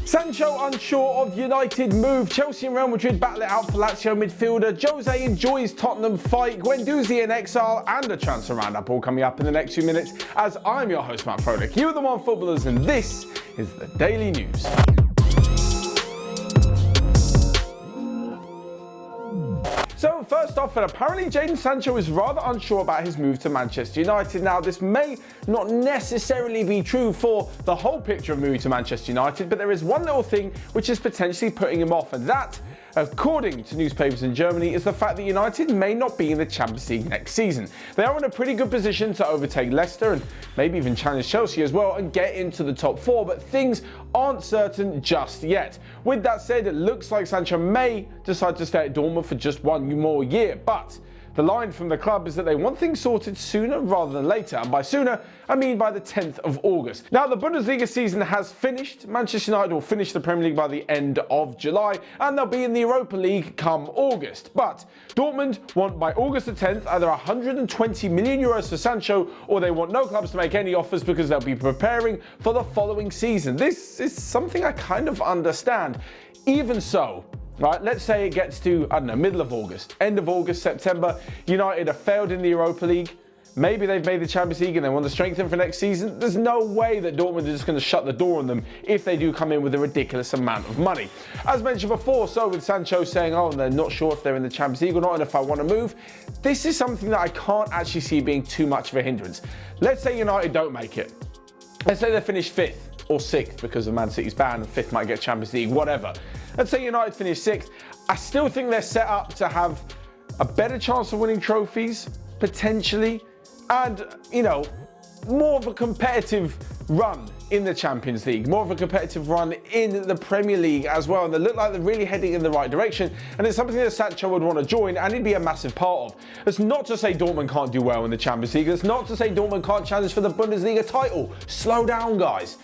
Sancho unsure of United move. Chelsea and Real Madrid battle it out for Lazio midfielder. Jose enjoys Tottenham fight. Guendouzi in exile, and a transfer roundup all coming up in the next few minutes. As I'm your host, Matt Froelich. You are the Onefootballers, and this is the Daily News. So first off, apparently Jadon Sancho is rather unsure about his move to Manchester United. Now, this may not necessarily be true for the whole picture of moving to Manchester United, but there is one little thing which is potentially putting him off, and that, according to newspapers in Germany, is the fact that United may not be in the Champions League next season. They are in a pretty good position to overtake Leicester and maybe even challenge Chelsea as well and get into the top four, but things aren't certain just yet. With that said, it looks like Sancho may decide to stay at Dortmund for just one more year, but the line from the club is that they want things sorted sooner rather than later, and by sooner, I mean by the 10th of August. Now, the Bundesliga season has finished. Manchester United will finish the Premier League by the end of July, and they'll be in the Europa League come August. But Dortmund want by August the 10th either 120 million euros for Sancho, or they want no clubs to make any offers because they'll be preparing for the following season. This is something I kind of understand. Even so, right, let's say it gets to, I don't know, middle of August, end of August, September, United have failed in the Europa League. Maybe they've made the Champions League and they want to strengthen for next season. There's no way that Dortmund is just going to shut the door on them if they do come in with a ridiculous amount of money. As mentioned before, so with Sancho saying, oh, they're not sure if they're in the Champions League or not and if I want to move, this is something that I can't actually see being too much of a hindrance. Let's say United don't make it. Let's say they finish 5th or 6th because of Man City's ban and 5th might get Champions League, whatever. Let's say United finish 6th. I still think they're set up to have a better chance of winning trophies, potentially, and, you know, more of a competitive run in the Champions League, more of a competitive run in the Premier League as well. And they look like they're really heading in the right direction. And it's something that Sancho would want to join and he'd be a massive part of. It's not to say Dortmund can't do well in the Champions League. It's not to say Dortmund can't challenge for the Bundesliga title. Slow down, guys.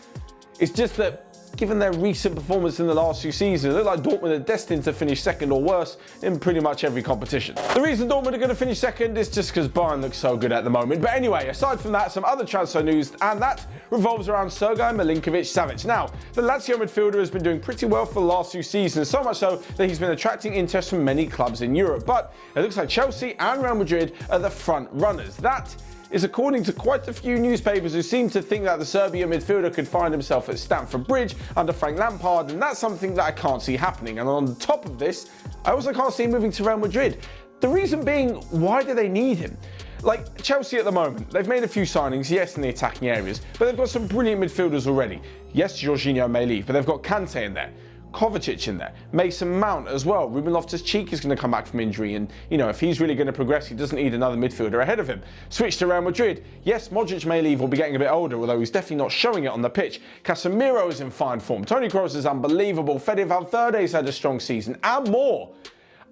It's just that, given their recent performance in the last few seasons, it looks like Dortmund are destined to finish second or worse in pretty much every competition. The reason Dortmund are going to finish second is just because Bayern looks so good at the moment. But anyway, aside from that, some other transfer news, and that revolves around Sergej Milinkovic-Savic. Now, the Lazio midfielder has been doing pretty well for the last few seasons, so much so that he's been attracting interest from many clubs in Europe. But it looks like Chelsea and Real Madrid are the front runners. That is according to quite a few newspapers who seem to think that the Serbian midfielder could find himself at Stamford Bridge under Frank Lampard, and that's something that I can't see happening. And on top of this, I also can't see him moving to Real Madrid. The reason being, why do they need him? Like Chelsea at the moment, they've made a few signings, yes, in the attacking areas, but they've got some brilliant midfielders already. Yes, Jorginho may leave, but they've got Kante in there, Kovacic in there, Mason Mount as well. Ruben Loftus-Cheek is going to come back from injury, and you know, if he's really going to progress, he doesn't need another midfielder ahead of him. Switch to Real Madrid. Yes, Modric may leave or be getting a bit older, although he's definitely not showing it on the pitch. Casemiro is in fine form. Toni Kroos is unbelievable. Fede Valverde's had a strong season, and more.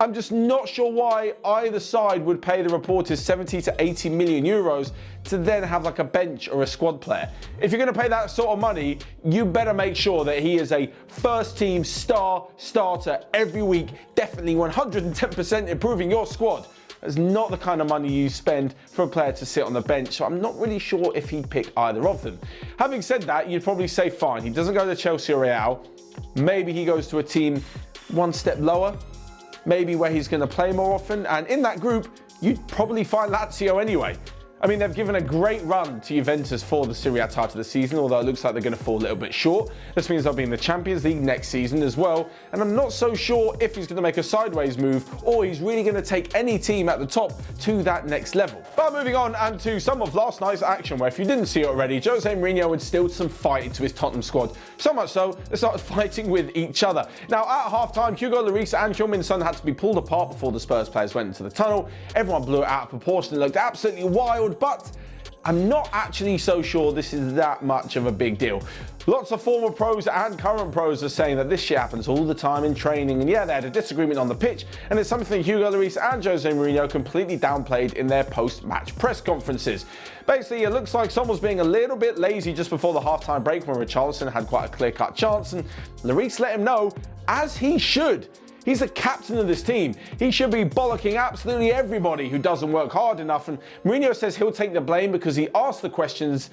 I'm just not sure why either side would pay the reporters 70 to 80 million euros to then have like a bench or a squad player. If you're going to pay that sort of money, you better make sure that he is a first team starter every week, definitely 110% improving your squad. That's not the kind of money you spend for a player to sit on the bench, so I'm not really sure if he'd pick either of them. Having said that, you'd probably say fine, he doesn't go to Chelsea or Real, maybe he goes to a team one step lower, maybe where he's going to play more often, and in that group, you'd probably find Lazio anyway. I mean, they've given a great run to Juventus for the Serie A title this season, although it looks like they're going to fall a little bit short. This means they'll be in the Champions League next season as well, and I'm not so sure if he's going to make a sideways move or he's really going to take any team at the top to that next level. But moving on and to some of last night's action, where if you didn't see it already, Jose Mourinho instilled some fight into his Tottenham squad. So much so, they started fighting with each other. Now, at half-time, Hugo Lloris and Son had to be pulled apart before the Spurs players went into the tunnel. Everyone blew it out of proportion. It looked absolutely wild, but I'm not actually so sure this is that much of a big deal. Lots of former pros and current pros are saying that this shit happens all the time in training, and yeah, they had a disagreement on the pitch, and it's something Hugo Lloris and Jose Mourinho completely downplayed in their post-match press conferences. Basically, it looks like someone was being a little bit lazy just before the half-time break when Richarlison had quite a clear-cut chance, and Lloris let him know, as he should. He's the captain of this team. He should be bollocking absolutely everybody who doesn't work hard enough. And Mourinho says he'll take the blame because he asked the questions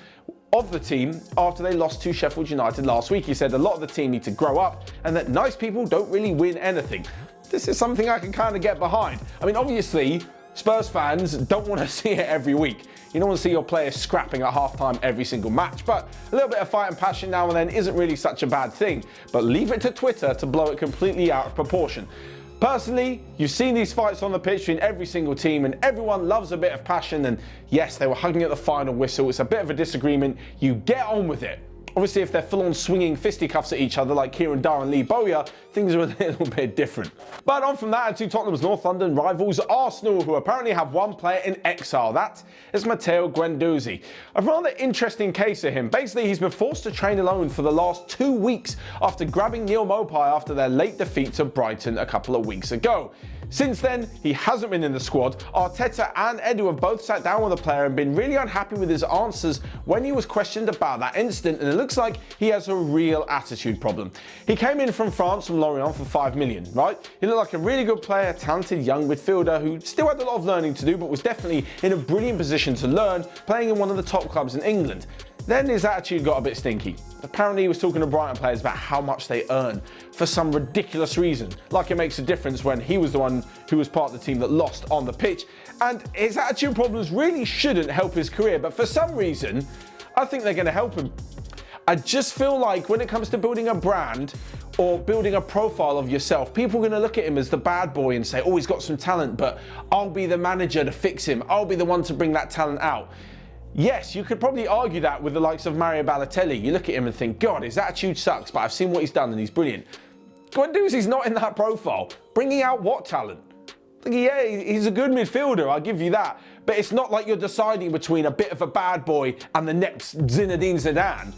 of the team after they lost to Sheffield United last week. He said a lot of the team need to grow up and that nice people don't really win anything. This is something I can kind of get behind. I mean, obviously, Spurs fans don't want to see it every week. You don't want to see your players scrapping at halftime every single match, but a little bit of fight and passion now and then isn't really such a bad thing. But leave it to Twitter to blow it completely out of proportion. Personally, you've seen these fights on the pitch between every single team and everyone loves a bit of passion, and yes, they were hugging at the final whistle. It's a bit of a disagreement. You get on with it. Obviously, if they're full-on swinging fisticuffs at each other like Kieran Dyer and Lee Bowyer, things are a little bit different. But on from that to Tottenham's North London rivals Arsenal, who apparently have one player in exile. That is Matteo Guendouzi. A rather interesting case of him. Basically, he's been forced to train alone for the last 2 weeks after grabbing Neil Maupay after their late defeat to Brighton a couple of weeks ago. Since then, he hasn't been in the squad. Arteta and Edu have both sat down with the player and been really unhappy with his answers when he was questioned about that incident, and it looks like he has a real attitude problem. He came in from France, from Lorient, for 5 million, right? He looked like a really good player, talented young midfielder who still had a lot of learning to do, but was definitely in a brilliant position to learn, playing in one of the top clubs in England. Then his attitude got a bit stinky. Apparently he was talking to Brighton players about how much they earn for some ridiculous reason, like it makes a difference when he was the one who was part of the team that lost on the pitch. And his attitude problems really shouldn't help his career, but for some reason, I think they're going to help him. I just feel like when it comes to building a brand or building a profile of yourself, people are going to look at him as the bad boy and say, oh, he's got some talent, but I'll be the manager to fix him. I'll be the one to bring that talent out. Yes, you could probably argue that with the likes of Mario Balotelli. You look at him and think, God, his attitude sucks, but I've seen what he's done and he's brilliant. Guendouzi's not in that profile. Bringing out what talent? Yeah, he's a good midfielder, I'll give you that. But it's not like you're deciding between a bit of a bad boy and the next Zinedine Zidane.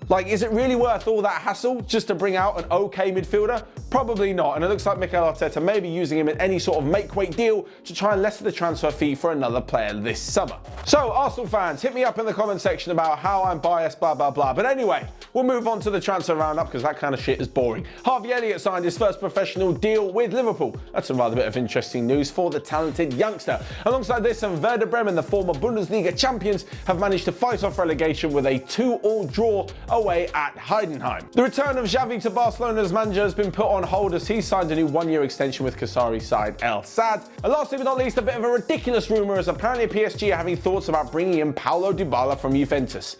Like, is it really worth all that hassle just to bring out an okay midfielder? Probably not, and it looks like Mikel Arteta may be using him in any sort of make-weight deal to try and lessen the transfer fee for another player this summer. So, Arsenal fans, hit me up in the comment section about how I'm biased, blah, blah, blah. But anyway, we'll move on to the transfer roundup because that kind of shit is boring. Harvey Elliott signed his first professional deal with Liverpool. That's a rather bit of interesting news for the talented youngster. Alongside this, Werder Bremen, the former Bundesliga champions, have managed to fight off relegation with a 2-2 draw away at Heidenheim. The return of Xavi to Barcelona as manager has been put on hold as he signed a new 1-year extension with Qatari side El Sadd. And lastly but not least, a bit of a ridiculous rumour as apparently PSG are having thoughts about bringing in Paulo Dybala from Juventus.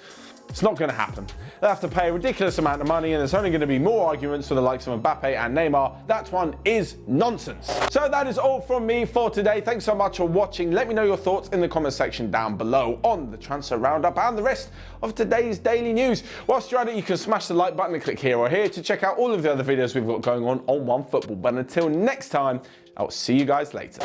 It's not going to happen. They'll have to pay a ridiculous amount of money and there's only going to be more arguments for the likes of Mbappe and Neymar. That one is nonsense. So that is all from me for today. Thanks so much for watching. Let me know your thoughts in the comment section down below on the transfer roundup and the rest of today's daily news. Whilst you're at it, you can smash the like button and click here or here to check out all of the other videos we've got going on Onefootball. But until next time, I'll see you guys later.